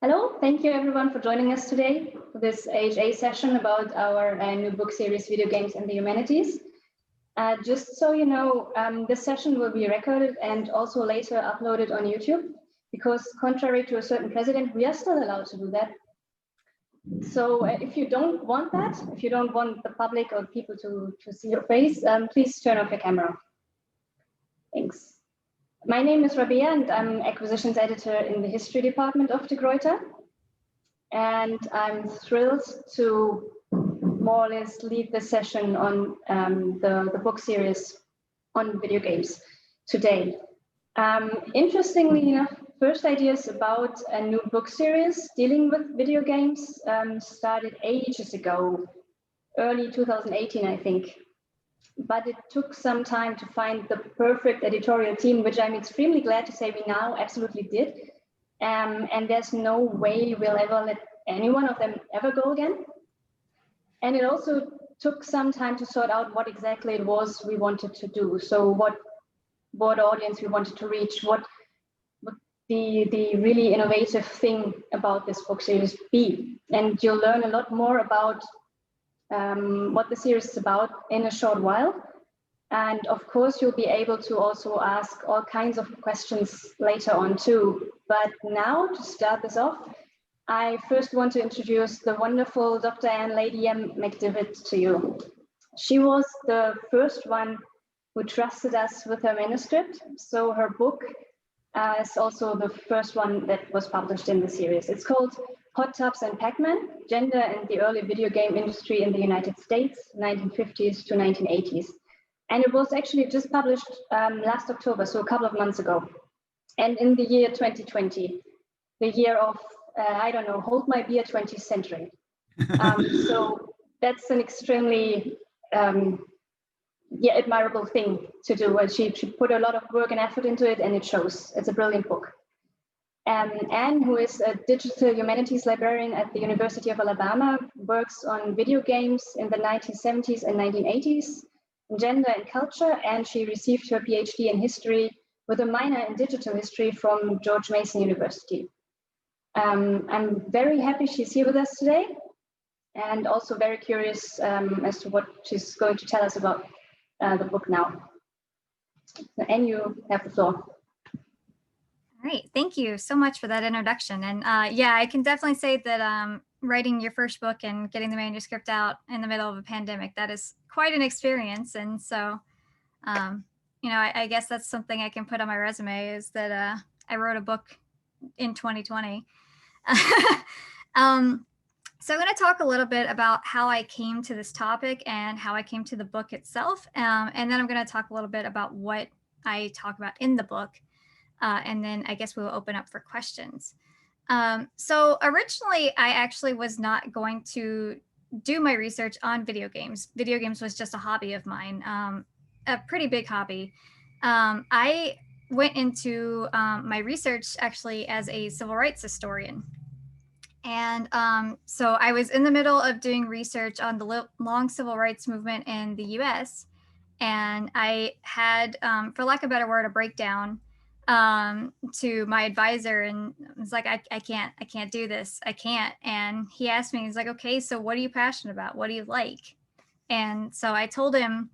Hello, thank you everyone for joining us today for this AHA session about our new book series, Video Games and the Humanities. Just so you know, this session will be recorded and also later uploaded on YouTube, because contrary to a certain president, we are still allowed to do that. So if you don't want that, if you don't want the public or people to see your face, please turn off your camera. Thanks. My name is Rabea and I'm acquisitions editor in the history department of the Gruyter. And I'm thrilled to more or less lead the session on the book series on video games today. Interestingly enough, first ideas about a new book series dealing with video games started ages ago, early 2018, I think. But it took some time to find the perfect editorial team, which I'm extremely glad to say we now absolutely did. And there's no way we'll ever let any one of them ever go again. And it also took some time to sort out what exactly it was we wanted to do. So what audience we wanted to reach, what the really innovative thing about this book series be. And you'll learn a lot more about what the series is about in a short while. And of course, you'll be able to also ask all kinds of questions later on too. But now, to start this off, I first want to introduce the wonderful Dr. Anne McDivitt to you. She was the first one who trusted us with her manuscript. So her book is also the first one that was published in the series. It's called Hot Tubs and Pac-Man, Gender and the Early Video Game Industry in the United States, 1950s to 1980s. And it was actually just published last October, so a couple of months ago. And in the year 2020, the year of, I don't know, hold my beer 20th century. So that's an extremely admirable thing to do. And she put a lot of work and effort into it, and it shows. It's a brilliant book. Anne, who is a digital humanities librarian at the University of Alabama, works on video games in the 1970s and 1980s, gender and culture, and she received her PhD in history with a minor in digital history from George Mason University. I'm very happy she's here with us today, and also very curious as to what she's going to tell us about the book now. Anne, you have the floor. All right, thank you so much for that introduction. And yeah, I can definitely say that writing your first book and getting the manuscript out in the middle of a pandemic, that is quite an experience. And so, you know, I guess that's something I can put on my resume, is that I wrote a book in 2020. So I'm going to talk a little bit about how I came to this topic and how I came to the book itself. And then I'm going to talk a little bit about what I talk about in the book. And then I guess we'll open up for questions. So originally, I actually was not going to do my research on video games. Video games was just a hobby of mine, a pretty big hobby. I went into my research actually as a civil rights historian. And so I was in the middle of doing research on the long civil rights movement in the US. And I had, for lack of a better word, a breakdown to my advisor, and I was like, I can't do this. I can't. And he asked me, he's like, okay, so what are you passionate about? What do you like? And so I told him,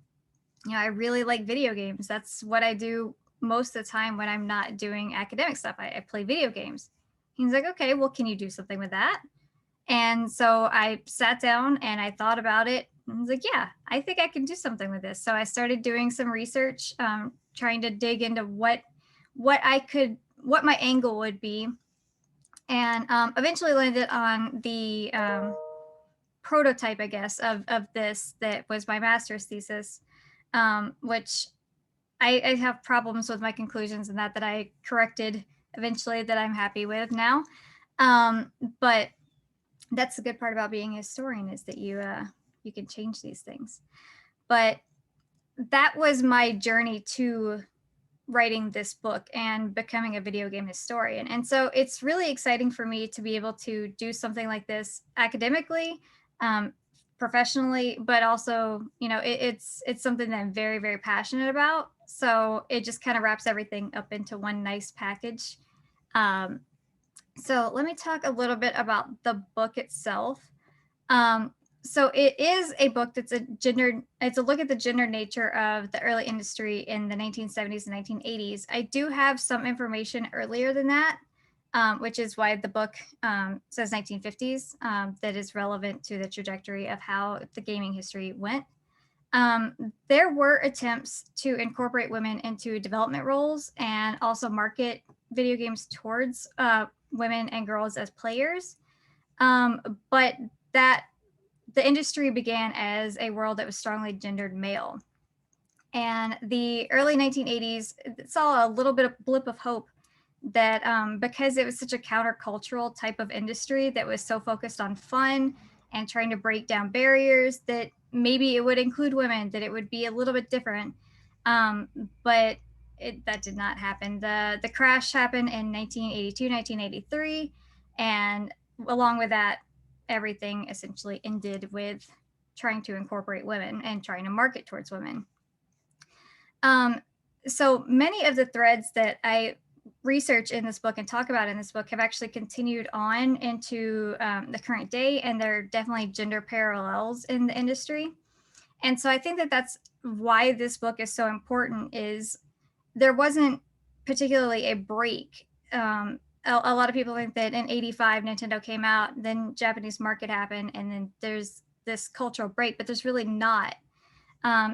you know, I really like video games. That's what I do most of the time when I'm not doing academic stuff. I play video games. He's like, okay, well, can you do something with that? And so I sat down and I thought about it. And I was like, yeah, I think I can do something with this. So I started doing some research, trying to dig into what my angle would be, and eventually landed on the prototype, I guess, of this that was my master's thesis, which I have problems with my conclusions and that I corrected eventually, that I'm happy with now. But that's the good part about being a historian, is that you can change these things. But that was my journey to writing this book and becoming a video game historian. And so it's really exciting for me to be able to do something like this academically, professionally, but also, you know, it's something that I'm very, very passionate about. So it just kind of wraps everything up into one nice package. So let me talk a little bit about the book itself. So it is a book that's it's a look at the gender nature of the early industry in the 1970s and 1980s. I do have some information earlier than that, which is why the book says 1950s, that is relevant to the trajectory of how the gaming history went. There were attempts to incorporate women into development roles and also market video games towards women and girls as players. But that the industry began as a world that was strongly gendered male. And the early 1980s saw a little bit of blip of hope that because it was such a countercultural type of industry that was so focused on fun and trying to break down barriers, that maybe it would include women, that it would be a little bit different. But that did not happen. The crash happened in 1982, 1983. And along with that, everything essentially ended with trying to incorporate women and trying to market towards women. So many of the threads that I research in this book and talk about in this book have actually continued on into the current day, and there are definitely gender parallels in the industry. And so I think that that's why this book is so important, is there wasn't particularly a break. A lot of people think that in 85 Nintendo came out, then Japanese market happened, and then there's this cultural break, but there's really not.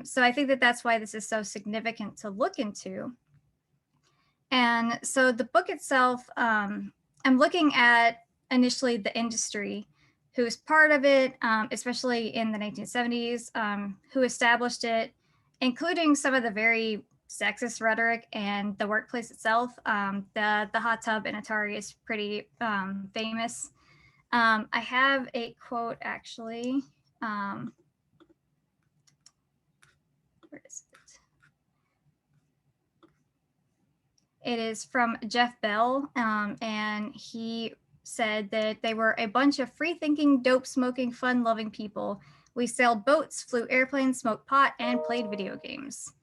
So I think that that's why this is so significant to look into. And so the book itself, I'm looking at initially the industry, who is part of it, especially in the 1970s, who established it, including some of the very sexist rhetoric and the workplace itself. The hot tub in Atari is pretty famous. I have a quote actually. Where is it? It is from Jeff Bell, and he said that they were a bunch of free-thinking, dope-smoking, fun-loving people. We sailed boats, flew airplanes, smoked pot, and played video games.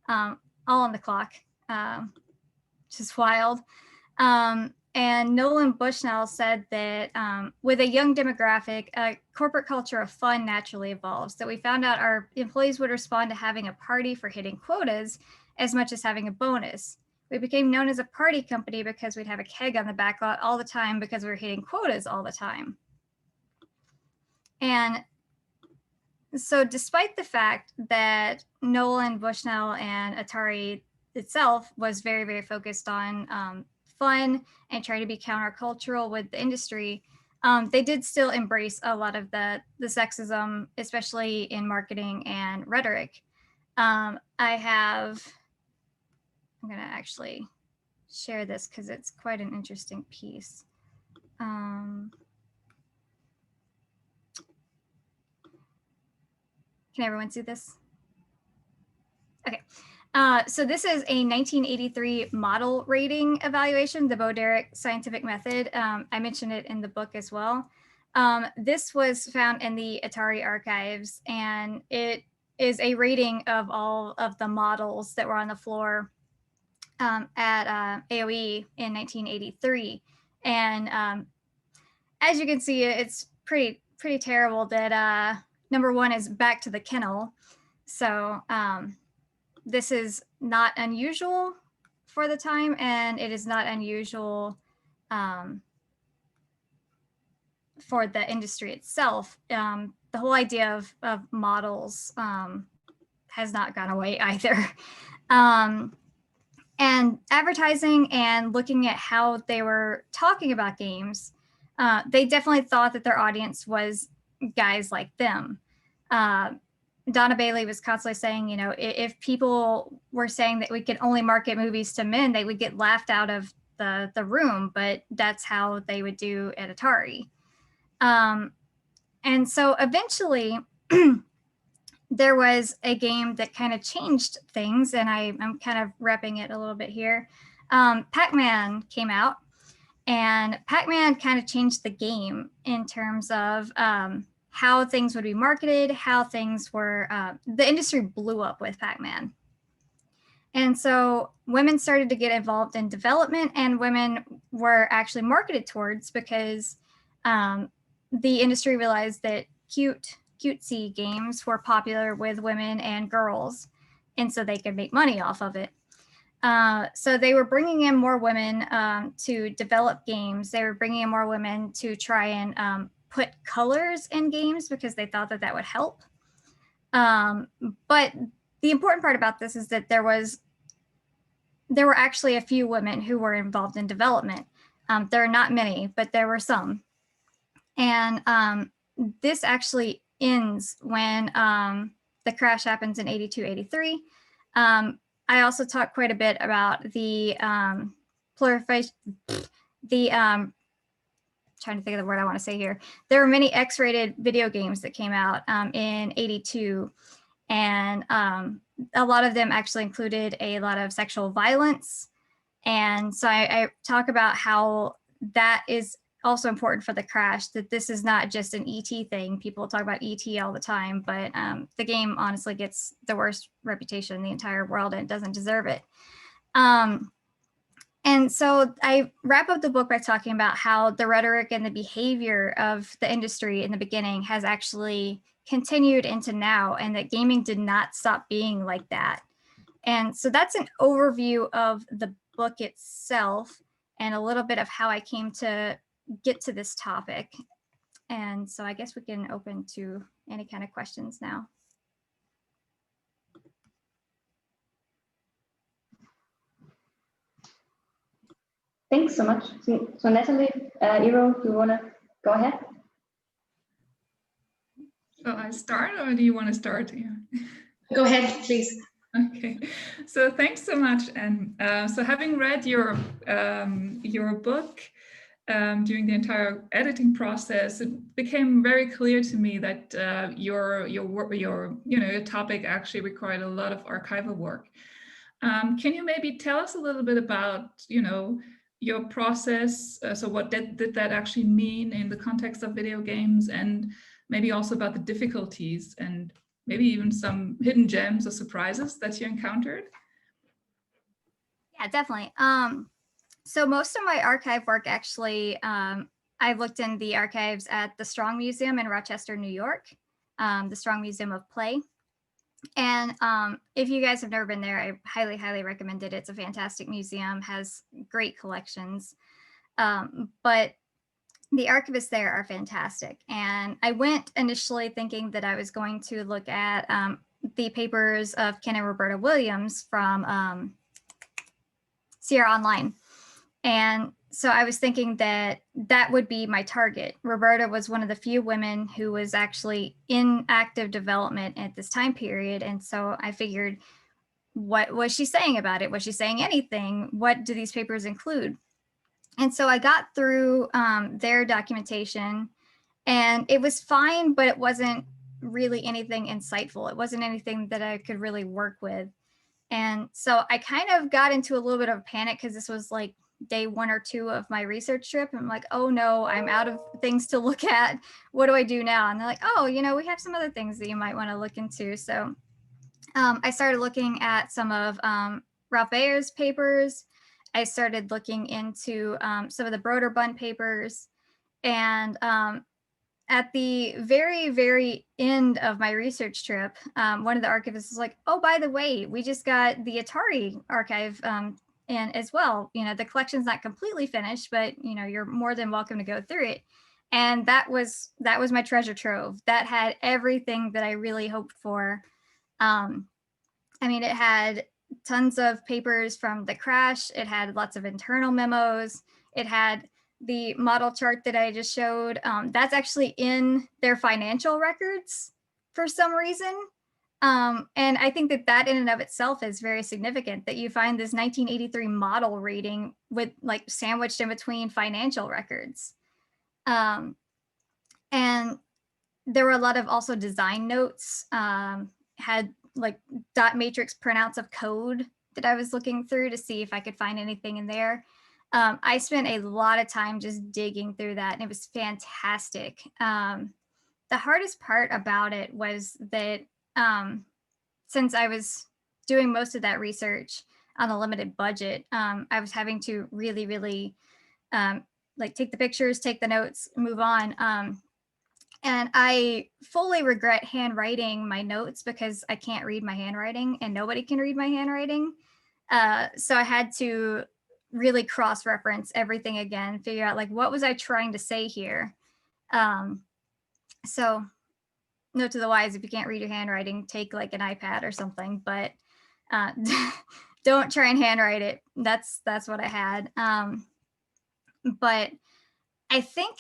All on the clock, which is wild. And Nolan Bushnell said that with a young demographic, a corporate culture of fun naturally evolves, that we found out our employees would respond to having a party for hitting quotas as much as having a bonus. We became known as a party company because we'd have a keg on the back lot all the time because we were hitting quotas all the time. And so despite the fact that Nolan Bushnell and Atari itself was very, very focused on fun and trying to be countercultural with the industry, they did still embrace a lot of the sexism, especially in marketing and rhetoric. I'm going to actually share this because it's quite an interesting piece. Can everyone see this? Okay. So this is a 1983 model rating evaluation, the Bo-Derek scientific method. I mentioned it in the book as well. This was found in the Atari archives, and it is a rating of all of the models that were on the floor at AOE in 1983. And as you can see, it's pretty terrible that number one is back to the kennel. So this is not unusual for the time, and it is not unusual for the industry itself. The whole idea of models has not gone away either. And advertising and looking at how they were talking about games, they definitely thought that their audience was guys like them. Donna Bailey was constantly saying, you know, if people were saying that we could only market movies to men, they would get laughed out of the room, but that's how they would do at Atari. And so eventually there was a game that kind of changed things, and I'm kind of wrapping it a little bit here. Pac-Man came out, and Pac-Man kind of changed the game in terms of how things would be marketed, how things were, the industry blew up with Pac-Man. And so women started to get involved in development, and women were actually marketed towards because the industry realized that cutesy games were popular with women and girls, and so they could make money off of it. So they were bringing in more women to develop games. They were bringing in more women to try and put colors in games because they thought that that would help. But the important part about this is that there were actually a few women who were involved in development. There are not many, but there were some. And this actually ends when the crash happens in 82, 83. I also talk quite a bit about the proliferation, trying to think of the word I want to say here. There were many X-rated video games that came out in 82, and a lot of them actually included a lot of sexual violence. And so I talk about how that is also important for the crash, that this is not just an ET thing. People talk about ET all the time, but the game honestly gets the worst reputation in the entire world, and it doesn't deserve it. And so I wrap up the book by talking about how the rhetoric and the behavior of the industry in the beginning has actually continued into now, and that gaming did not stop being like that. And so that's an overview of the book itself and a little bit of how I came to get to this topic. And so I guess we can open to any kind of questions now. Thanks so much. So Nathalie, Aghoro, you want to go ahead? Shall I start, or do you want to start? Yeah. Go ahead, please. Okay, so thanks so much. And so having read your book during the entire editing process, it became very clear to me that your topic actually required a lot of archival work. Can you maybe tell us a little bit about your process? So what did that actually mean in the context of video games, and maybe also about the difficulties and maybe even some hidden gems or surprises that you encountered? Yeah, definitely. So most of my archive work actually, I looked in the archives at the Strong Museum in Rochester, New York, the Strong Museum of Play. And if you guys have never been there, I highly, highly recommend it. It's a fantastic museum, has great collections. But the archivists there are fantastic. And I went initially thinking that I was going to look at the papers of Ken and Roberta Williams from Sierra Online. And so I was thinking that that would be my target. Roberta was one of the few women who was actually in active development at this time period. And so I figured, what was she saying about it? Was she saying anything? What do these papers include? And so I got through their documentation, and it was fine, but it wasn't really anything insightful. It wasn't anything that I could really work with. And so I kind of got into a little bit of a panic because this was like day 1 or 2 of my research trip. And I'm like, oh no, I'm out of things to look at. What do I do now? And they're like, oh, we have some other things that you might want to look into. So I started looking at some of Ralph Bayer's papers. I started looking into some of the Broderbund papers. And at the very, very end of my research trip, one of the archivists was like, oh, by the way, we just got the Atari Archive in as well. The collection's not completely finished, but you're more than welcome to go through it. And that was my treasure trove. That had everything that I really hoped for. It had tons of papers from the crash. It had lots of internal memos. It had the model chart that I just showed. That's actually in their financial records for some reason. And I think that in and of itself is very significant, that you find this 1983 model reading with like sandwiched in between financial records. And there were a lot of also design notes, had like dot matrix printouts of code that I was looking through to see if I could find anything in there. I spent a lot of time just digging through that, and it was fantastic. The hardest part about it was that since I was doing most of that research on a limited budget, I was having to really like take the pictures, take the notes, move on. And I fully regret handwriting my notes because I can't read my handwriting and nobody can read my handwriting. So I had to really cross-reference everything again, figure out like, what was I trying to say here? So note to the wise, if you can't read your handwriting, take like an iPad or something, but don't try and handwrite it. That's what I had. But I think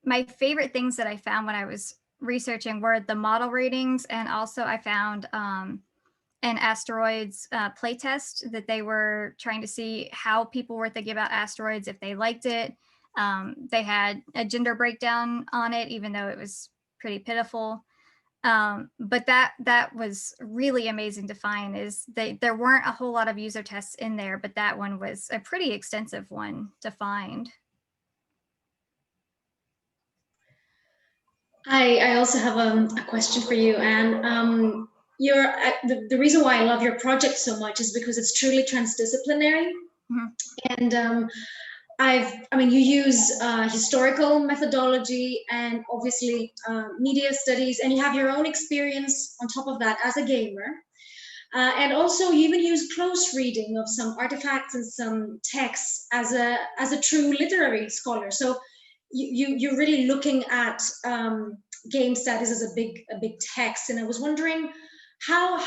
my favorite things that I found when I was researching were the model ratings, and also I found an asteroids playtest that they were trying to see how people were thinking about asteroids, if they liked it. They had a gender breakdown on it, even though it was pretty pitiful. But that was really amazing to find, is there weren't a whole lot of user tests in there, but that one was a pretty extensive one to find. I also have a question for you, Anne. The reason why I love your project so much is because it's truly transdisciplinary. Mm-hmm. And you use historical methodology and obviously media studies, and you have your own experience on top of that as a gamer. And also you even use close reading of some artifacts and some texts as a true literary scholar. So you're really looking at game studies as a big text, and I was wondering how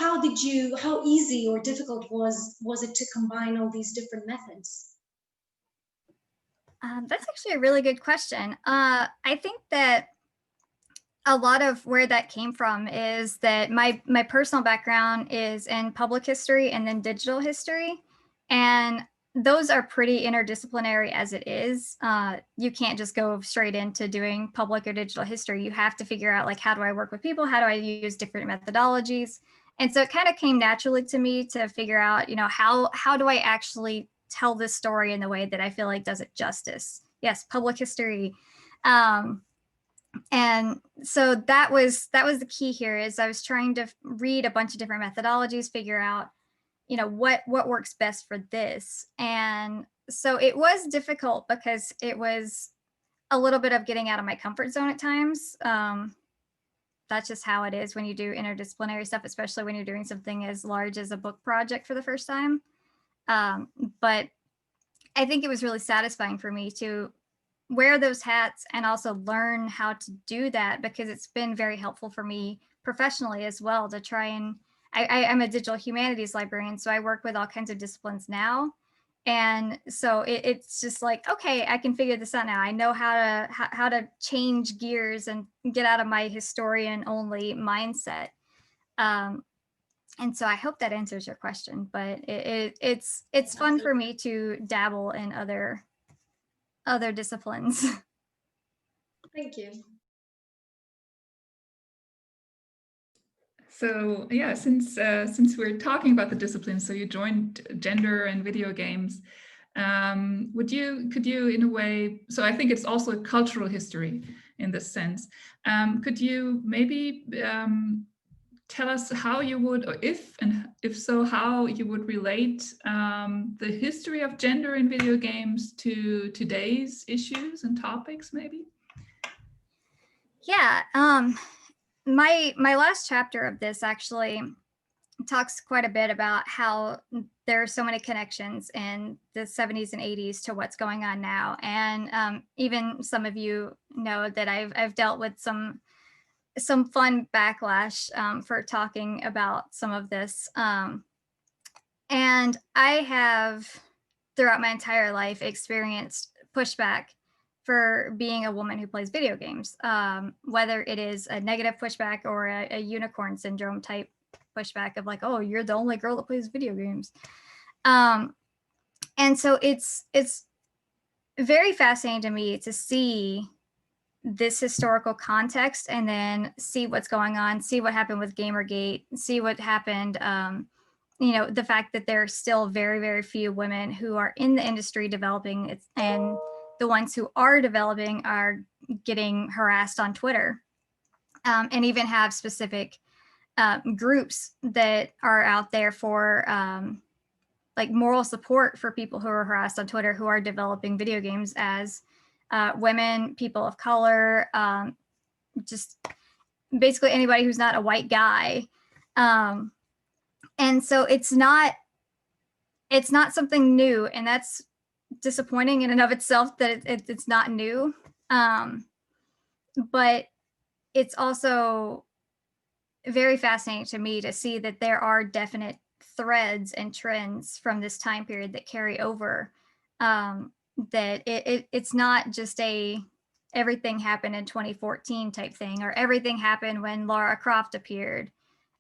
easy or difficult was it to combine all these different methods? That's actually a really good question. I think that a lot of where that came from is that my personal background is in public history and then digital history, and those are pretty interdisciplinary as it is. You can't just go straight into doing public or digital history. You have to figure out like, how do I work with people? How do I use different methodologies? And so it kind of came naturally to me to figure out, how do I actually tell this story in the way that I feel like does it justice? Yes, public history. And so that was the key here, is I was trying to read a bunch of different methodologies, figure out, what works best for this. And so it was difficult because it was a little bit of getting out of my comfort zone at times. That's just how it is when you do interdisciplinary stuff, especially when you're doing something as large as a book project for the first time. But I think it was really satisfying for me to wear those hats and also learn how to do that, because it's been very helpful for me professionally as well to try and I'm a digital humanities librarian, so I work with all kinds of disciplines now. And so it's just like, okay, I can figure this out now. I know how to change gears and get out of my historian only mindset. And so I hope that answers your question, but it's fun for me to dabble in other disciplines. Thank you. So yeah, since we're talking about the disciplines, so you joined gender and video games. Could you in a way, so I think it's also a cultural history in this sense. Could you maybe tell us how you would, or if so, how you would relate the history of gender in video games to today's issues and topics, maybe? Yeah, my last chapter of this actually talks quite a bit about how there are so many connections in the 70s and 80s to what's going on now. And even some of you know that I've dealt with some fun backlash for talking about some of this. And I have, throughout my entire life, experienced pushback for being a woman who plays video games, whether it is a negative pushback or a unicorn syndrome type pushback of like, oh, you're the only girl that plays video games. And so it's very fascinating to me to see this historical context and then see what's going on, see what happened with Gamergate, see what happened, the fact that there are still very, very few women who are in the industry developing it, and the ones who are developing are getting harassed on Twitter, and even have specific groups that are out there for like moral support for people who are harassed on Twitter, who are developing video games as women, people of color, just basically anybody who's not a white guy. And so it's not something new, and that's disappointing in and of itself that it's not new. But it's also very fascinating to me to see that there are definite threads and trends from this time period that carry over, that it's not just a everything happened in 2014 type thing, or everything happened when Lara Croft appeared.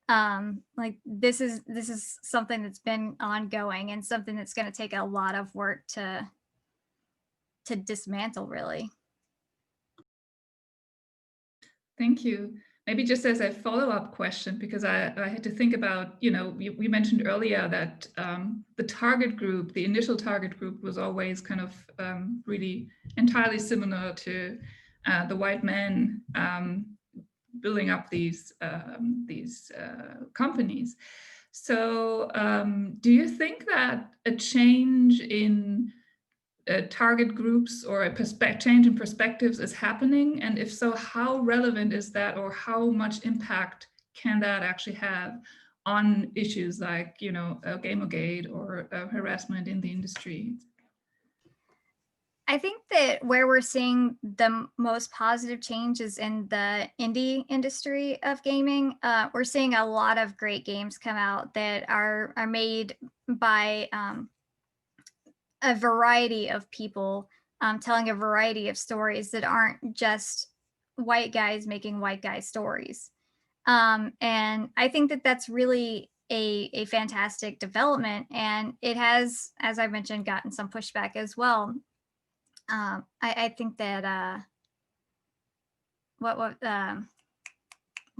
Like this is something that's been ongoing, and something that's going to take a lot of work to dismantle, really. Thank you. Maybe just as a follow-up question, because I had to think about, we mentioned earlier that the target group, the initial target group, was always kind of really entirely similar to the white men building up these companies. So do you think that a change in target groups or a change in perspectives is happening? And if so, how relevant is that, or how much impact can that actually have on issues like, Gamergate or harassment in the industry? I think that where we're seeing the most positive change is in the indie industry of gaming. We're seeing a lot of great games come out that are made by a variety of people, telling a variety of stories that aren't just white guys making white guy stories. And I think that that's really a fantastic development. And it has, as I mentioned, gotten some pushback as well. I think that why am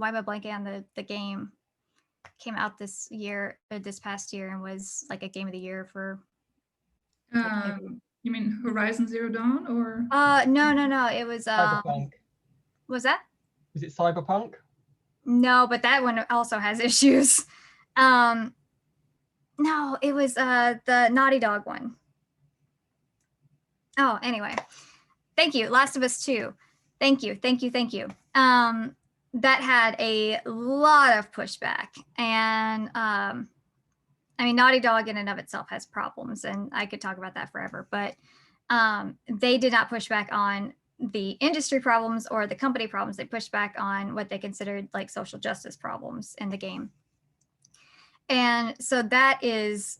I blanking on the game? Came out this past year, and was like a game of the year for. You mean Horizon Zero Dawn, or? No. It was Cyberpunk. Was that? Is it Cyberpunk? No, but that one also has issues. No, it was the Naughty Dog one. Oh, anyway, thank you. Last of Us 2. Thank you. That had a lot of pushback, and I mean, Naughty Dog in and of itself has problems, and I could talk about that forever, but they did not push back on the industry problems or the company problems. They pushed back on what they considered like social justice problems in the game. And so that is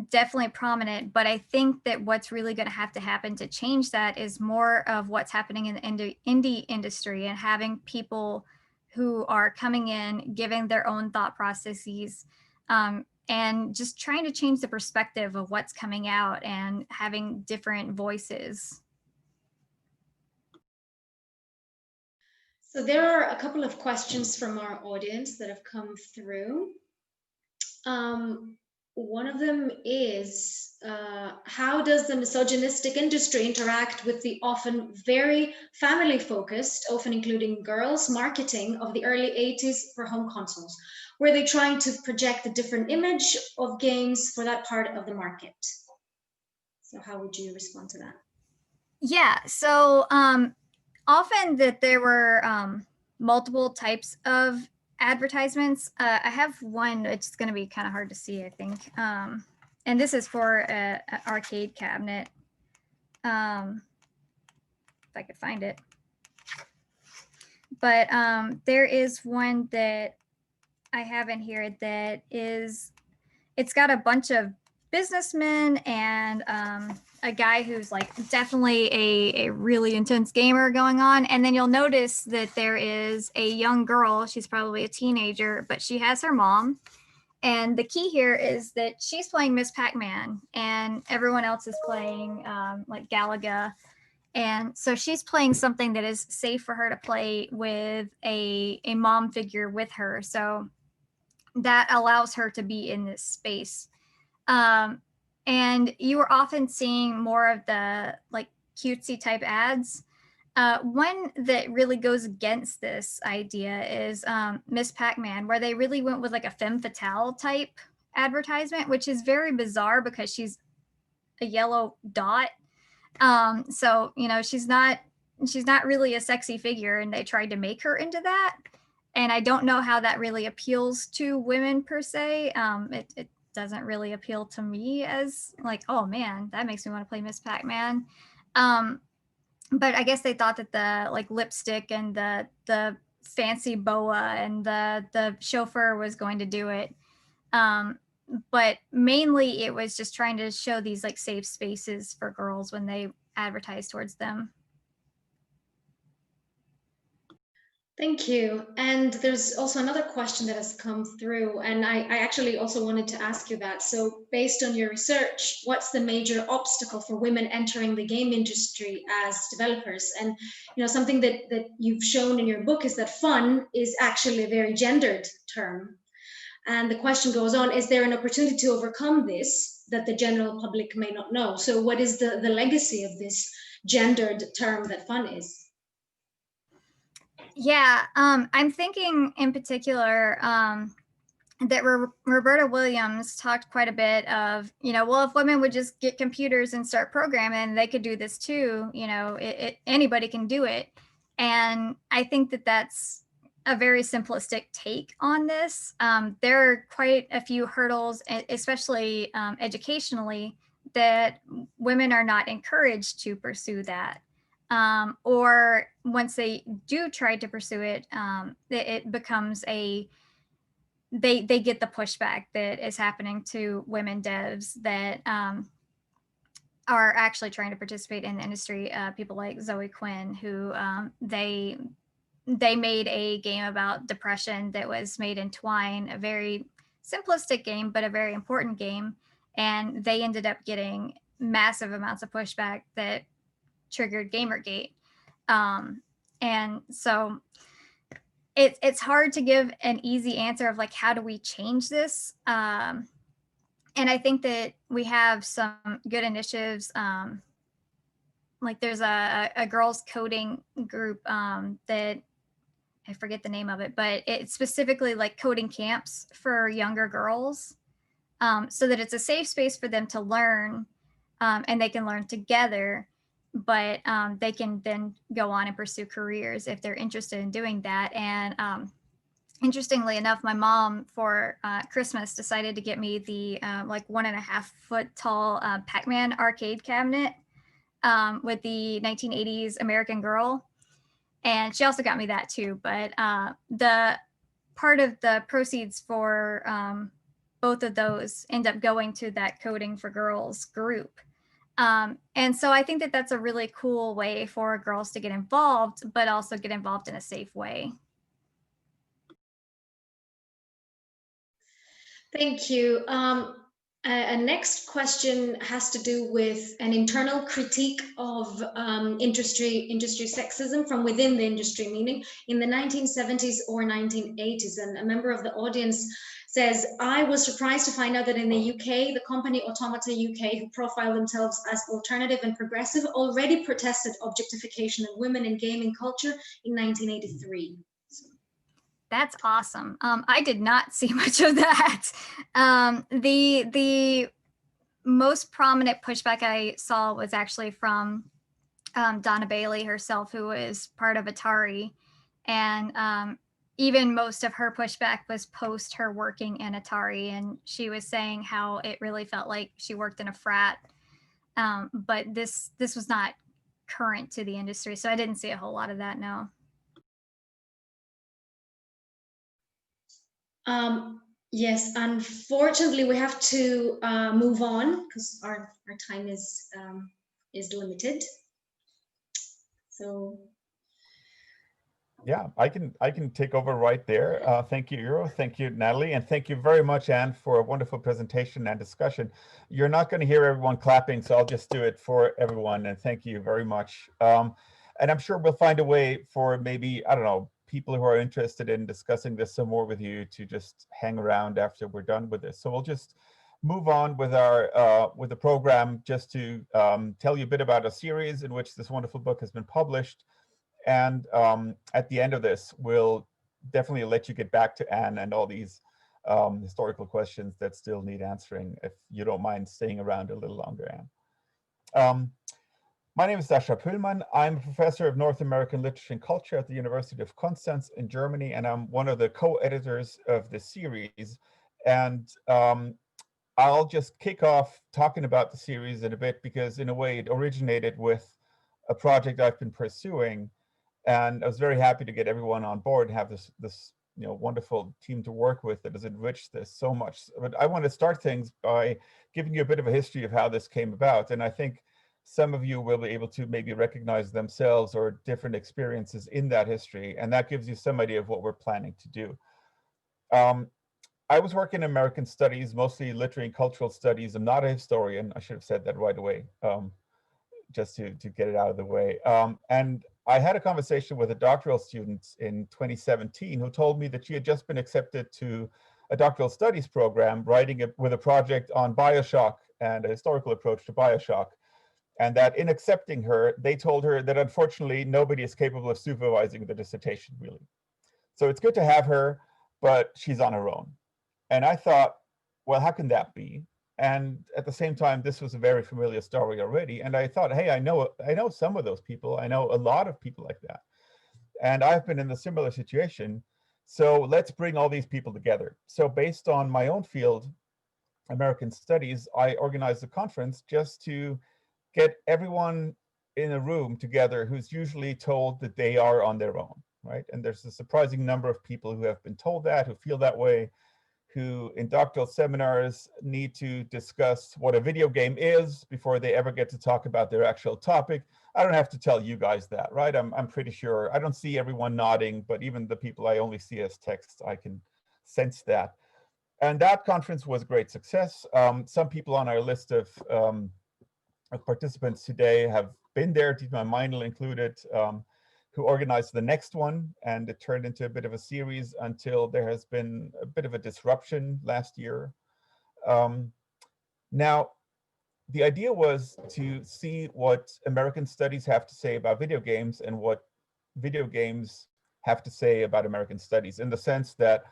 definitely prominent, but I think that what's really going to have to happen to change that is more of what's happening in the indie industry, and having people who are coming in, giving their own thought processes, and just trying to change the perspective of what's coming out and having different voices. So there are a couple of questions from our audience that have come through. One of them is, how does the misogynistic industry interact with the often very family-focused, often including girls, marketing of the early 80s for home consoles? Were they trying to project a different image of games for that part of the market? So how would you respond to that? Yeah, so often that there were multiple types of advertisements. I have one, it's going to be kind of hard to see, I think. And this is for an arcade cabinet. If I could find it. But there is one that I have in here that is, it's got a bunch of businessmen and a guy who's like definitely a really intense gamer going on. And then you'll notice that there is a young girl, she's probably a teenager, but she has her mom. And the key here is that she's playing Miss Pac-Man and everyone else is playing like Galaga. And so she's playing something that is safe for her to play with a mom figure with her. So that allows her to be in this space. And you were often seeing more of the like cutesy type ads. One that really goes against this idea is Miss Pac-Man, where they really went with like a femme fatale type advertisement, which is very bizarre because she's a yellow dot. So, you know, she's not really a sexy figure, and they tried to make her into that. And I don't know how that really appeals to women per se. It doesn't really appeal to me as like, oh man, that makes me want to play Miss Pac-Man. But I guess they thought that the like lipstick and the fancy boa and the chauffeur was going to do it. But mainly it was just trying to show these like safe spaces for girls when they advertise towards them. Thank you. And there's also another question that has come through, and I actually also wanted to ask you that. So based on your research, what's the major obstacle for women entering the game industry as developers? And you know, something that you've shown in your book is that fun is actually a very gendered term. And the question goes on, is there an opportunity to overcome this that the general public may not know? So what is the legacy of this gendered term that fun is? Yeah, I'm thinking in particular that Roberta Williams talked quite a bit of, you know, well, if women would just get computers and start programming, they could do this too. You know, anybody can do it. And I think that that's a very simplistic take on this. There are quite a few hurdles, especially educationally, that women are not encouraged to pursue that. Or once they do try to pursue it, it becomes they get the pushback that is happening to women devs that are actually trying to participate in the industry. People like Zoe Quinn, who they made a game about depression that was made in Twine, a very simplistic game, but a very important game. And they ended up getting massive amounts of pushback that triggered Gamergate. And so it's hard to give an easy answer of like, how do we change this? And I think that we have some good initiatives. Like there's a girls coding group that I forget the name of it, but it's specifically like coding camps for younger girls, so that it's a safe space for them to learn, and they can learn together. But they can then go on and pursue careers if they're interested in doing that. And interestingly enough, my mom for Christmas decided to get me the like 1.5 foot tall Pac-Man arcade cabinet with the 1980s American Girl. And she also got me that too. But the part of the proceeds for both of those end up going to that Coding for Girls group. And so I think that that's a really cool way for girls to get involved, but also get involved in a safe way. Thank you. A next question has to do with an internal critique of industry sexism from within the industry, meaning in the 1970s or 1980s. And a member of the audience says, I was surprised to find out that in the UK, the company Automata UK, who profile themselves as alternative and progressive, already protested objectification of women in gaming culture in 1983. That's awesome. I did not see much of that. The most prominent pushback I saw was actually from Donna Bailey herself, who was part of Atari. And even most of her pushback was post her working in Atari. And she was saying how it really felt like she worked in a frat. But this was not current to the industry. So I didn't see a whole lot of that, no. Yes, unfortunately, we have to move on because our time is limited. So. Yeah, I can take over right there. Thank you, Aghoro. Thank you, Nathalie. And thank you very much, Anne, for a wonderful presentation and discussion. You're not going to hear everyone clapping, so I'll just do it for everyone. And thank you very much. And I'm sure we'll find a way for maybe, I don't know, people who are interested in discussing this some more with you to just hang around after we're done with this. So we'll just move on with our with the program, just to tell you a bit about a series in which this wonderful book has been published. And at the end of this, we'll definitely let you get back to Anne and all these historical questions that still need answering, if you don't mind staying around a little longer, Anne. My name is Sasha Pullman. I'm a professor of North American literature and culture at the University of Konstanz in Germany, and I'm one of the co-editors of the series. And I'll just kick off talking about the series in a bit, because in a way it originated with a project I've been pursuing, and I was very happy to get everyone on board and have this wonderful team to work with that has enriched this so much. But I want to start things by giving you a bit of a history of how this came about, and I think some of you will be able to maybe recognize themselves or different experiences in that history, and that gives you some idea of what we're planning to do. I was working in American studies, mostly literary and cultural studies. I'm not a historian. I should have said that right away, just to get it out of the way. And I had a conversation with a doctoral student in 2017 who told me that she had just been accepted to a doctoral studies program, writing with a project on Bioshock and a historical approach to Bioshock. And that in accepting her, they told her that unfortunately nobody is capable of supervising the dissertation, really. So it's good to have her, but she's on her own. And I thought, well, how can that be? And at the same time, this was a very familiar story already. And I thought, hey, I know some of those people. I know a lot of people like that. And I've been in a similar situation. So let's bring all these people together. So based on my own field, American Studies, I organized a conference just to get everyone in a room together who's usually told that they are on their own, right? And there's a surprising number of people who have been told that, who feel that way, who in doctoral seminars need to discuss what a video game is before they ever get to talk about their actual topic. I don't have to tell you guys that, right? I'm pretty sure. I don't see everyone nodding, but even the people I only see as text, I can sense that. And that conference was a great success. Some people on our list of participants today have been there, Dietmar Meinl included, who organized the next one, and it turned into a bit of a series until there has been a bit of a disruption last year. Now, the idea was to see what American studies have to say about video games and what video games have to say about American studies, in the sense that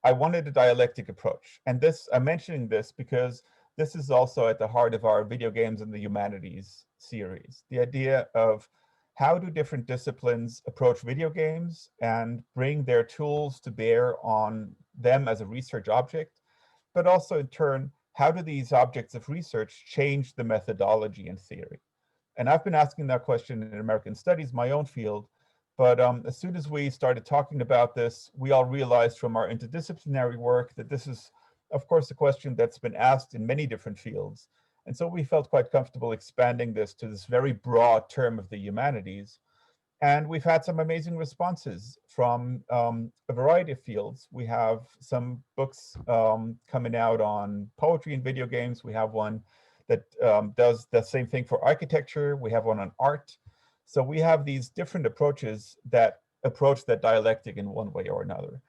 I wanted a dialectic approach. And this, I'm mentioning this because this is also at the heart of our Video Games and the Humanities series. The idea of how do different disciplines approach video games and bring their tools to bear on them as a research object, but also in turn, how do these objects of research change the methodology and theory? And I've been asking that question in American Studies, my own field, but as soon as we started talking about this, we all realized from our interdisciplinary work that this is, of course, a question that's been asked in many different fields. And so we felt quite comfortable expanding this to this very broad term of the humanities. And we've had some amazing responses from a variety of fields. We have some books coming out on poetry and video games. We have one that does the same thing for architecture. We have one on art. So we have these different approaches that approach that dialectic in one way or another.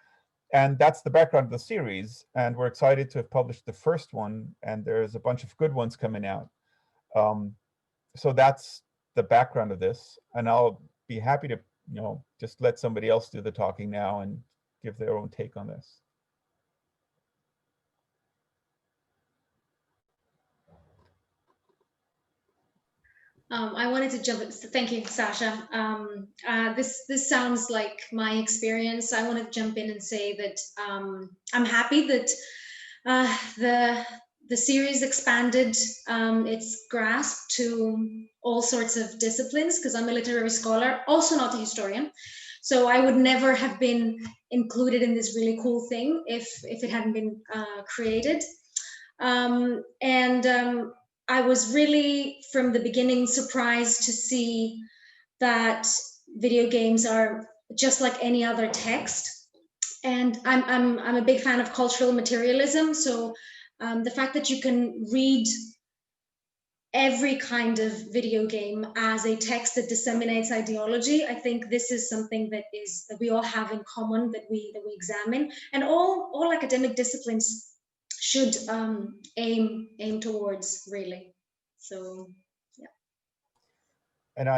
And that's the background of the series. And we're excited to have published the first one, and there's a bunch of good ones coming out. So that's the background of this. And I'll be happy to, just let somebody else do the talking now and give their own take on this. I wanted to jump in. Thank you, Sasha. This sounds like my experience. I want to jump in and say that I'm happy that the series expanded its grasp to all sorts of disciplines, because I'm a literary scholar, also not a historian. So I would never have been included in this really cool thing if it hadn't been created. I was really, from the beginning, surprised to see that video games are just like any other text. And I'm a big fan of cultural materialism. So the fact that you can read every kind of video game as a text that disseminates ideology, I think this is something that we all have in common, that we examine, and all academic disciplines should aim towards, really. So yeah. And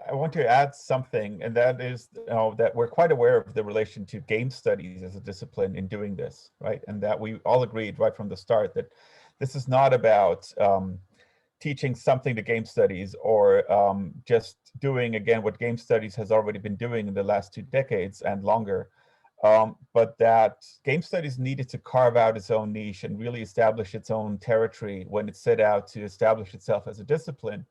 I want to add something, and that is that we're quite aware of the relation to game studies as a discipline in doing this, right? And that we all agreed right from the start that this is not about teaching something to game studies or just doing, again, what game studies has already been doing in the last 2 decades and longer, but that game studies needed to carve out its own niche and really establish its own territory when it set out to establish itself as a discipline.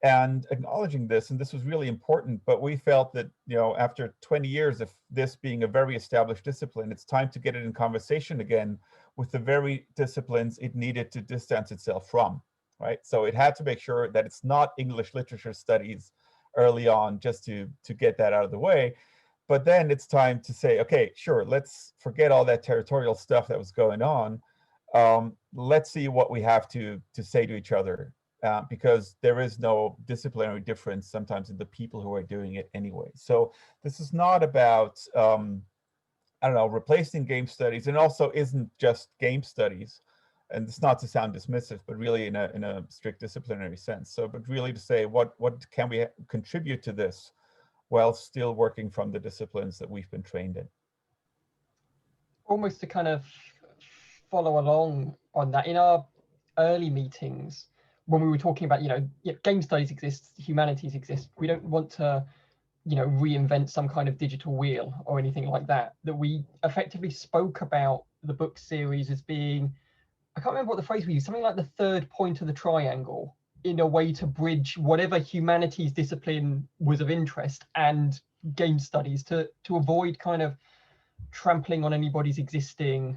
And acknowledging this, and this was really important, but we felt that, after 20 years of this being a very established discipline, it's time to get it in conversation again with the very disciplines it needed to distance itself from, right? So it had to make sure that it's not English literature studies early on, just to get that out of the way. But then it's time to say, okay, sure, let's forget all that territorial stuff that was going on. Let's see what we have to say to each other. Because there is no disciplinary difference sometimes in the people who are doing it anyway. So this is not about, replacing game studies, and also isn't just game studies. And it's not to sound dismissive, but really in a strict disciplinary sense. So, but really to say, what can we contribute to this while still working from the disciplines that we've been trained in? Almost to kind of follow along on that, in our early meetings, when we were talking about, game studies exist, humanities exist, we don't want to, reinvent some kind of digital wheel or anything like that, that we effectively spoke about the book series as being, I can't remember what the phrase we used, something like the third point of the triangle, in a way to bridge whatever humanities discipline was of interest and game studies, to avoid kind of trampling on anybody's existing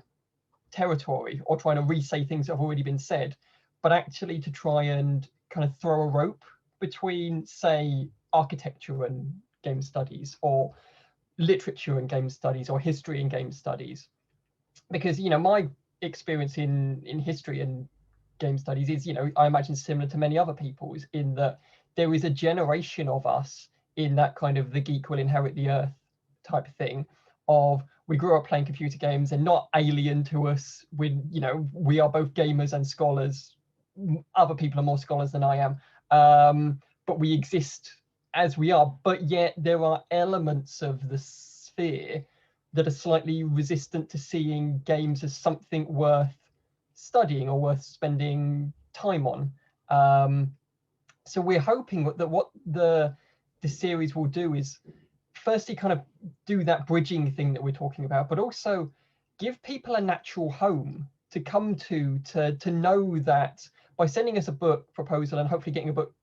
territory or trying to re-say things that have already been said, but actually to try and kind of throw a rope between, say, architecture and game studies, or literature and game studies, or history and game studies. Because, my experience in history and game studies is, I imagine similar to many other people's, in that there is a generation of us in that kind of the geek will inherit the earth type thing of, we grew up playing computer games and not alien to us. We are both gamers and scholars. Other people are more scholars than I am, but we exist as we are. But yet there are elements of the sphere that are slightly resistant to seeing games as something worth studying or worth spending time on. So we're hoping that what the series will do is, firstly, kind of do that bridging thing that we're talking about, but also give people a natural home to come to know that by sending us a book proposal and hopefully getting a book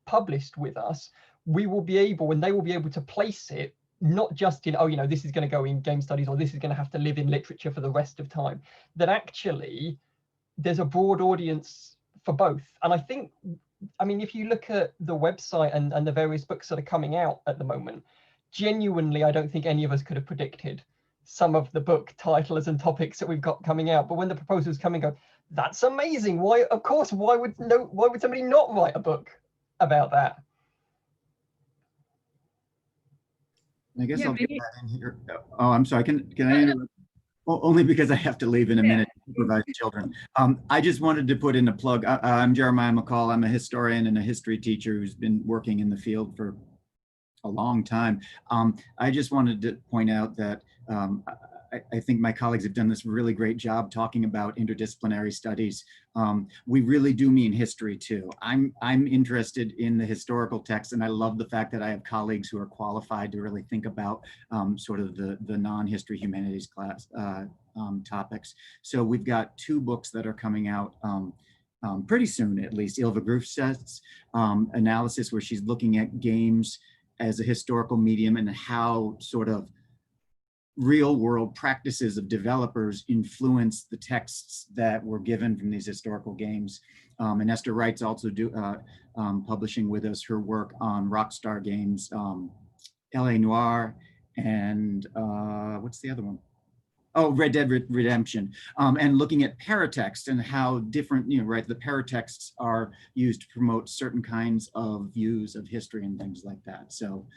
published with us, we will be able, and they will be able to place it, not just in, this is going to go in game studies, or this is going to have to live in literature for the rest of time, that actually there's a broad audience for both. And I think, if you look at the website and the various books that are coming out at the moment, genuinely, I don't think any of us could have predicted some of the book titles and topics that we've got coming out. But when the proposals come and go, that's amazing. Why would somebody not write a book about that? I guess I'll get that in here. Oh, I'm sorry. Can I interrupt? Well, only because I have to leave in a minute to supervise children. I just wanted to put in a plug. I'm Jeremiah McCall. I'm a historian and a history teacher who's been working in the field for a long time. I just wanted to point out that I think my colleagues have done this really great job talking about interdisciplinary studies. We really do mean history too. I'm interested in the historical text, and I love the fact that I have colleagues who are qualified to really think about sort of the non-history humanities class topics. So we've got 2 books that are coming out pretty soon, at least. Ylva Grufstedt's analysis, where she's looking at games as a historical medium and how sort of real world practices of developers influence the texts that were given from these historical games. And Esther Wright's also publishing with us her work on Rockstar Games, L.A. Noire, and what's the other one? Oh, Red Dead Redemption, and looking at paratext and how different, the paratexts are used to promote certain kinds of views of history and things like that. So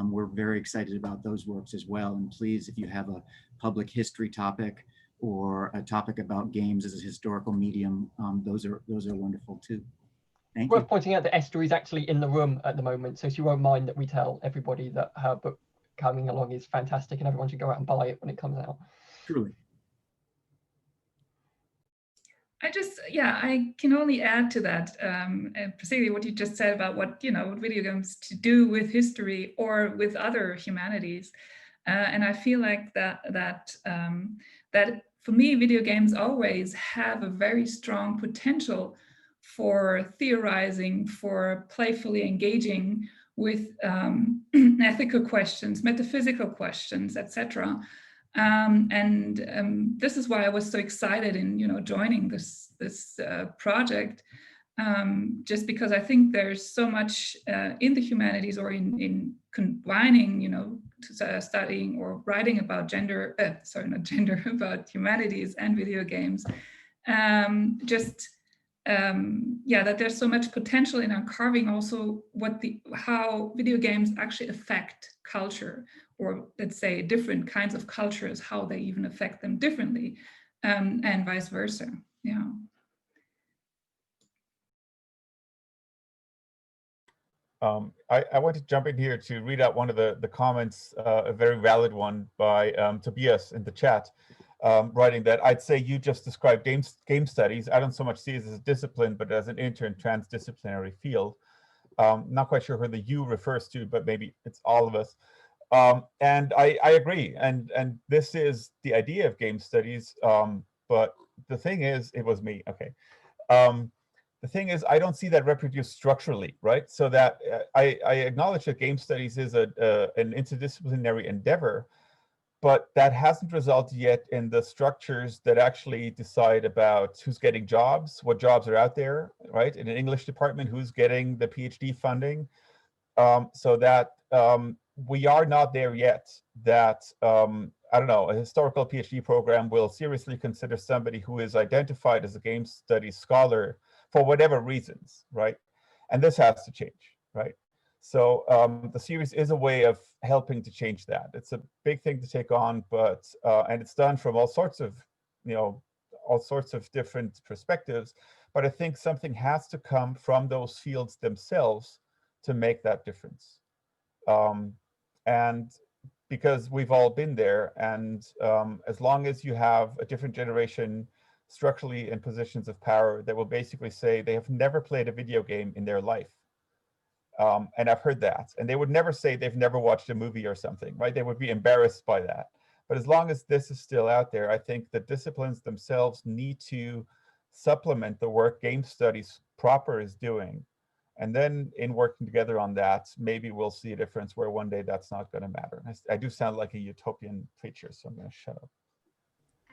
we're very excited about those works as well. And please, if you have a public history topic or a topic about games as a historical medium, those are wonderful too. Thank Worth you. pointing out that Esther is actually in the room at the moment, so she won't mind that we tell everybody that her book coming along is fantastic and everyone should go out and buy it when it comes out. Truly. I can only add to that, and particularly what you just said about what video games to do with history or with other humanities, and I feel like that for me, video games always have a very strong potential for theorizing, for playfully engaging with ethical questions, metaphysical questions, etc. This is why I was so excited in joining this project, just because I think there's so much in the humanities, or in combining studying or writing about about humanities and video games, that there's so much potential in uncarving also how video games actually affect culture, or let's say different kinds of cultures, how they even affect them differently, and vice versa. Yeah. I want to jump in here to read out one of the comments, a very valid one by Tobias in the chat, writing that I'd say you just described game studies. I don't so much see it as a discipline, but as an inter- and transdisciplinary field. Not quite sure who the you refers to, but maybe it's all of us. And I agree. And this is the idea of game studies. But the thing is, it was me. Okay. The thing is, I don't see that reproduced structurally, right? So that I acknowledge that game studies is an interdisciplinary endeavor, but that hasn't resulted yet in the structures that actually decide about who's getting jobs, what jobs are out there, right? In an English department, who's getting the PhD funding, so that we are not there yet that, I don't know, a historical PhD program will seriously consider somebody who is identified as a game studies scholar for whatever reasons, right? And this has to change, right? So the series is a way of helping to change that. It's a big thing to take on, but and it's done from all sorts of different perspectives. But I think something has to come from those fields themselves to make that difference. And because we've all been there, and as long as you have a different generation structurally in positions of power that will basically say they have never played a video game in their life. And I've heard that. And they would never say they've never watched a movie or something, right? They would be embarrassed by that. But as long as this is still out there, I think the disciplines themselves need to supplement the work game studies proper is doing. And then in working together on that, maybe we'll see a difference where one day that's not going to matter. I do sound like a utopian preacher, so I'm going to shut up.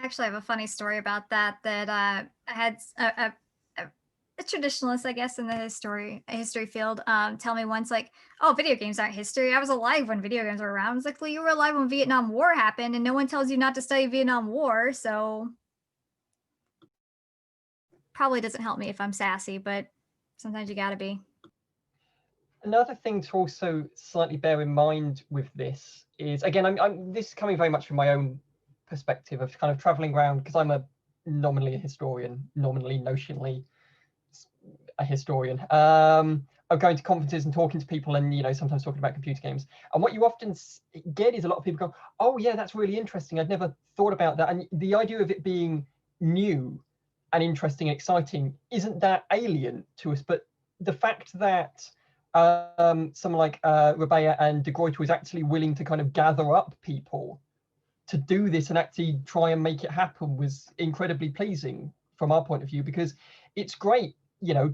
Actually, I have a funny story about that. I had a traditionalist, I guess, in the history field tell me once, like, oh, video games aren't history. I was alive when video games were around. I was like, well, you were alive when Vietnam War happened, and no one tells you not to study Vietnam War, so probably doesn't help me if I'm sassy, but sometimes you gotta be. Another thing to also slightly bear in mind with this is, again, this is coming very much from my own perspective of kind of traveling around, because I'm nominally a historian, notionally a historian, of going to conferences and talking to people, and sometimes talking about computer games. And what you often get is a lot of people go, oh yeah, that's really interesting, I'd never thought about that. And the idea of it being new and interesting and exciting isn't that alien to us, but the fact that someone like Rabea and de Gruyter was actually willing to kind of gather up people to do this and actually try and make it happen was incredibly pleasing from our point of view, because it's great,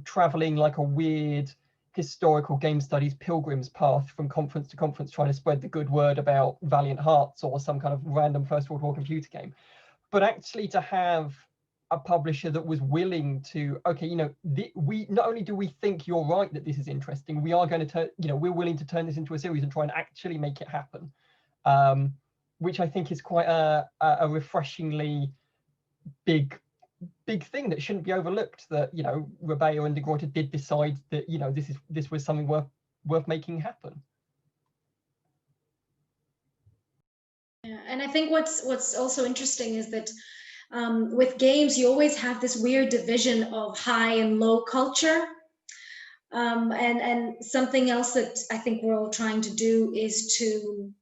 traveling like a weird historical game studies pilgrim's path from conference to conference, trying to spread the good word about Valiant Hearts or some kind of random First World War computer game. But actually to have a publisher that was willing to, okay, we not only do we think you're right that this is interesting, we are going to we're willing to turn this into a series and try and actually make it happen. Which I think is quite a refreshingly big thing that shouldn't be overlooked. That Rabea and de Gruyter did decide that this was something worth making happen. Yeah, and I think what's also interesting is that with games you always have this weird division of high and low culture. And something else that I think we're all trying to do is to,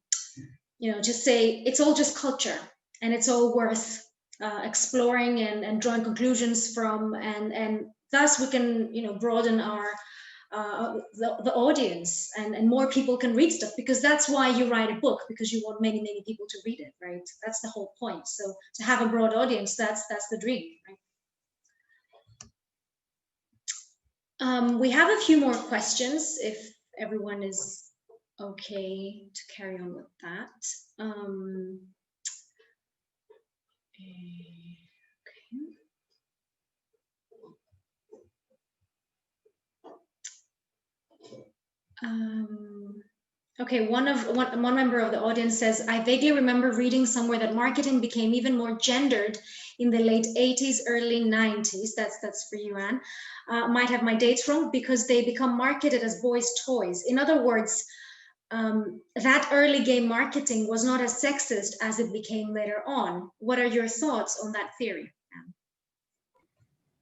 just say it's all just culture, and it's all worth exploring and drawing conclusions from, and thus we can, broaden our the audience, and more people can read stuff, because that's why you write a book, because you want many people to read it, right? That's the whole point. So to have a broad audience, that's the dream, right? We have a few more questions if everyone is okay to carry on with that. Okay, one member of the audience says, I vaguely remember reading somewhere that marketing became even more gendered in the late 80s, early 90s. That's for you, Anne. Might have my dates wrong, because they become marketed as boys' toys. In other words, that early game marketing was not as sexist as it became later on. What are your thoughts on that theory,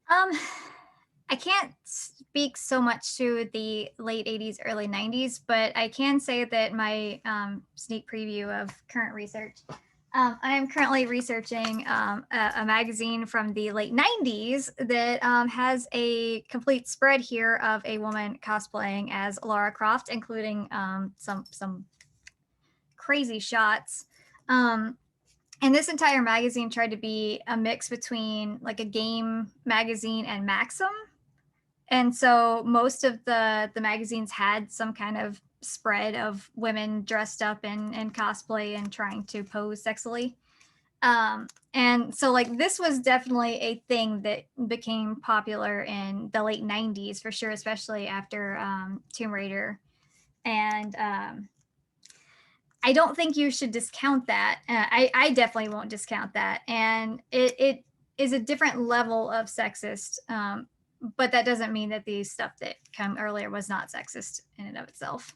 Anne? I can't speak so much to the late 80s, early 90s, but I can say that my sneak preview of current research, I am currently researching a magazine from the late 90s that has a complete spread here of a woman cosplaying as Lara Croft, including some crazy shots. And this entire magazine tried to be a mix between like a game magazine and Maxim. And so most of the magazines had some kind of spread of women dressed up in cosplay and trying to pose sexily. And so like this was definitely a thing that became popular in the late 90s for sure, especially after Tomb Raider. And I don't think you should discount that. I definitely won't discount that. And it is a different level of sexist, but that doesn't mean that the stuff that came earlier was not sexist in and of itself.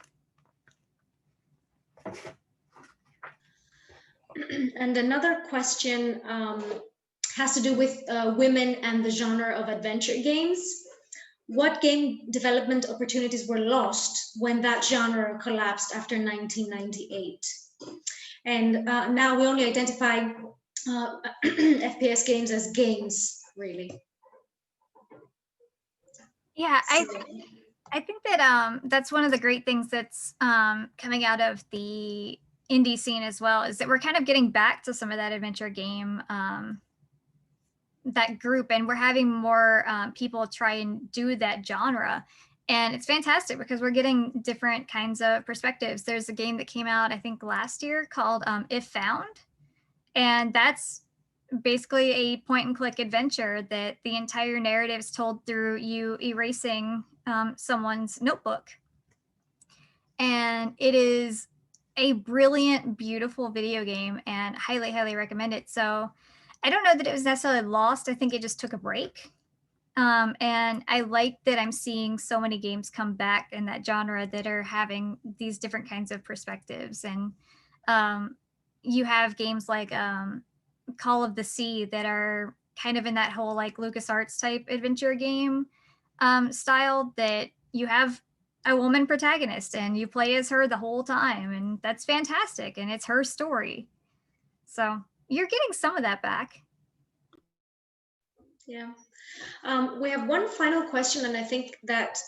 And another question has to do with women and the genre of adventure games. What game development opportunities were lost when that genre collapsed after 1998? And now we only identify FPS games as games, really. Yeah, I think that that's one of the great things that's coming out of the indie scene as well, is that we're kind of getting back to some of that adventure game, that group, and we're having more people try and do that genre. And it's fantastic because we're getting different kinds of perspectives. There's a game that came out, I think last year, called If Found. And that's basically a point and click adventure that the entire narrative is told through you erasing someone's notebook. And it is a brilliant, beautiful video game, and highly, highly recommend it. So I don't know that it was necessarily lost. I think it just took a break. And I like that I'm seeing so many games come back in that genre that are having these different kinds of perspectives. And you have games like Call of the Sea that are kind of in that whole like LucasArts type adventure game style, that you have a woman protagonist and you play as her the whole time, and that's fantastic, and it's her story. So you're getting some of that back. Yeah. We have one final question, and I think that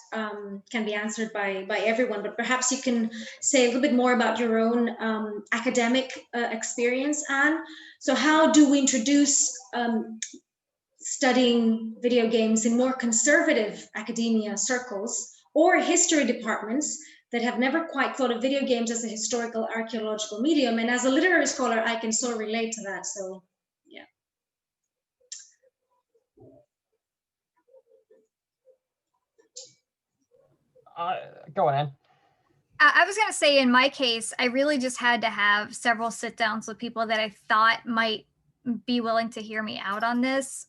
can be answered by everyone, but perhaps you can say a little bit more about your own academic experience, Anne. So how do we introduce studying video games in more conservative academia circles or history departments that have never quite thought of video games as a historical archaeological medium? And as a literary scholar, I can so relate to that. So yeah. Go on, Anne. I was going to say, in my case, I really just had to have several sit downs with people that I thought might be willing to hear me out on this.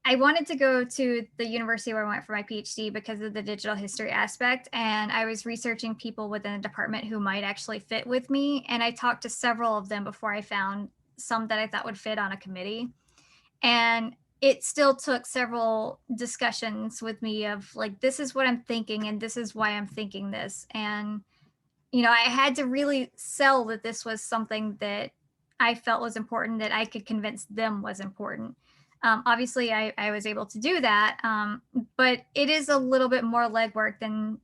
I wanted to go to the university where I went for my PhD because of the digital history aspect. And I was researching people within the department who might actually fit with me. And I talked to several of them before I found some that I thought would fit on a committee. And it still took several discussions with me of like, this is what I'm thinking and this is why I'm thinking this. And, you know, I had to really sell that this was something that I felt was important, that I could convince them was important. Obviously, I was able to do that, but it is a little bit more legwork than,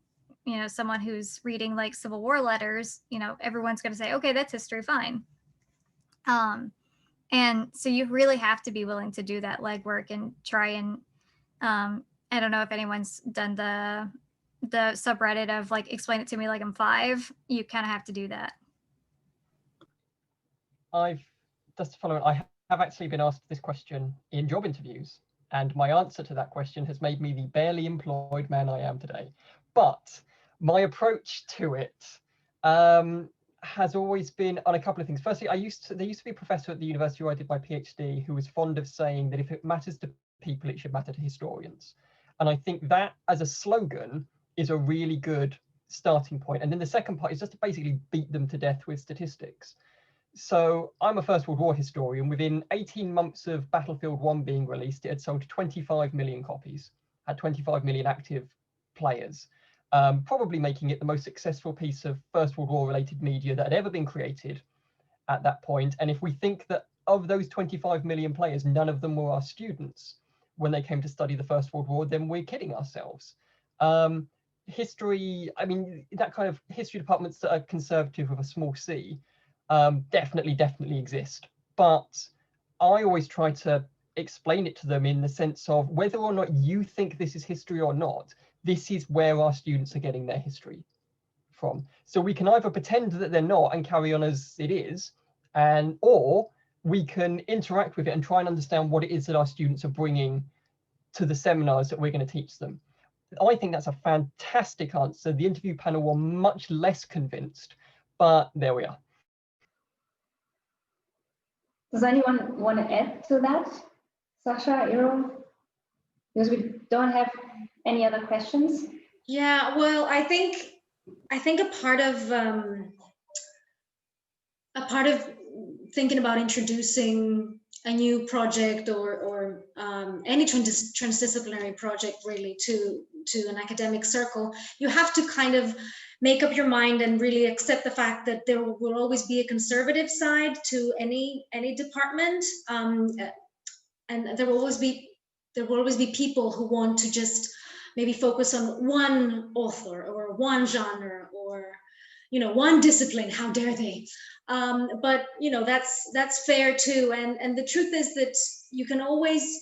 you know, someone who's reading like Civil War letters. You know, everyone's going to say, okay, that's history, fine. And so you really have to be willing to do that legwork and try and, I don't know if anyone's done the subreddit of like, explain it to me like I'm 5. You kind of have to do that. Just to follow on, I have actually been asked this question in job interviews, and my answer to that question has made me the barely employed man I am today. But my approach to it has always been on a couple of things. Firstly, there used to be a professor at the university where I did my PhD who was fond of saying that if it matters to people, it should matter to historians. And I think that as a slogan is a really good starting point. And then the second part is just to basically beat them to death with statistics. So I'm a First World War historian. Within 18 months of Battlefield 1 being released, it had sold 25 million copies, had 25 million active players, probably making it the most successful piece of First World War related media that had ever been created at that point. And if we think that of those 25 million players, none of them were our students when they came to study the First World War, then we're kidding ourselves. History, I mean, that kind of history departments that are conservative with a small c, definitely exist. But I always try to explain it to them in the sense of whether or not you think this is history or not, this is where our students are getting their history from. So we can either pretend that they're not and carry on as it is, or we can interact with it and try and understand what it is that our students are bringing to the seminars that we're going to teach them. I think that's a fantastic answer. The interview panel were much less convinced, but there we are. Does anyone want to add to that? Sasha, Aghoro? Because we don't have any other questions. Yeah, well, I think a part of thinking about introducing a new project or any transdisciplinary project really to an academic circle, you have to kind of make up your mind and really accept the fact that there will always be a conservative side to any department, and there will always be people who want to just maybe focus on one author or one genre or, you know, one discipline. How dare they? But you know, that's fair too. And the truth is that you can always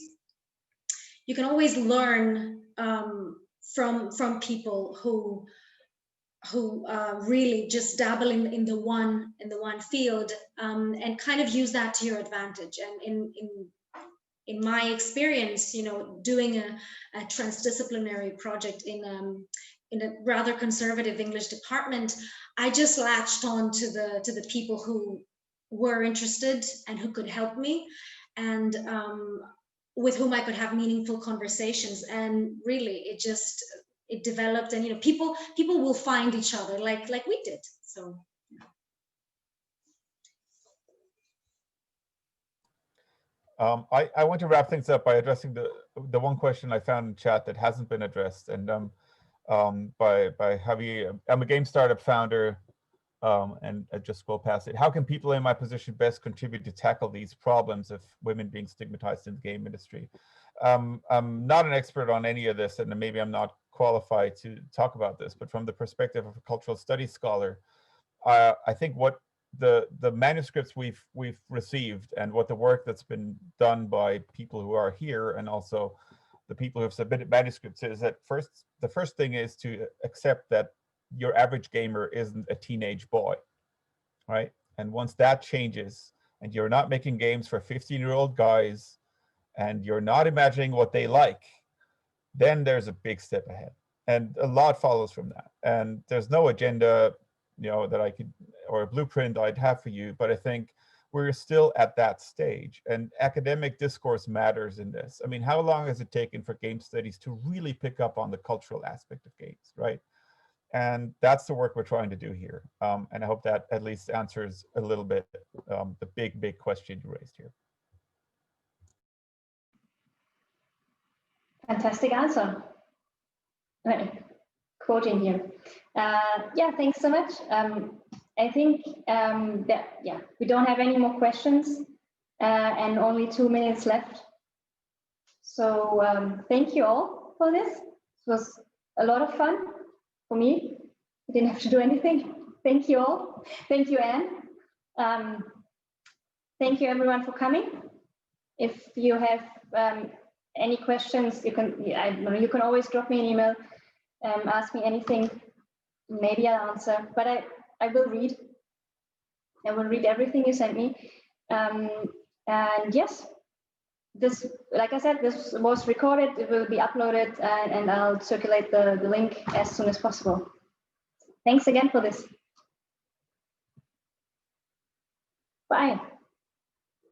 learn from people who really just dabble in the one field, and kind of use that to your advantage. And in my experience, you know, doing a transdisciplinary project in a rather conservative English department, I just latched on to the people who were interested and who could help me, and with whom I could have meaningful conversations. And really, it developed, and you know, people will find each other like we did. So. I want to wrap things up by addressing the one question I found in chat that hasn't been addressed, and by Javi. I'm a game startup founder, and I just scroll past it. How can people in my position best contribute to tackle these problems of women being stigmatized in the game industry? I'm not an expert on any of this, and maybe I'm not qualified to talk about this, but from the perspective of a cultural studies scholar, I think what the manuscripts we've received and what the work that's been done by people who are here and also the people who have submitted manuscripts is that the first thing is to accept that your average gamer isn't a teenage boy, right? And once that changes and you're not making games for 15-year-old guys and you're not imagining what they like, then there's a big step ahead. And a lot follows from that. And there's no agenda, you know, that I could, or a blueprint I'd have for you, but I think we're still at that stage, and academic discourse matters in this. I mean, how long has it taken for game studies to really pick up on the cultural aspect of games, right? And that's the work we're trying to do here. And I hope that at least answers a little bit the big question you raised here. Fantastic answer. Quoting here. Yeah, thanks so much. I think that, yeah, we don't have any more questions and only 2 minutes left. So thank you all for this. It was a lot of fun for me. I didn't have to do anything. Thank you all. Thank you, Anne. Thank you everyone for coming. If you have any questions, you can always drop me an email, ask me anything. Maybe I'll answer, but I will read. I will read everything you sent me. And yes, this, like I said, this was recorded. It will be uploaded, and I'll circulate the link as soon as possible. Thanks again for this. Bye.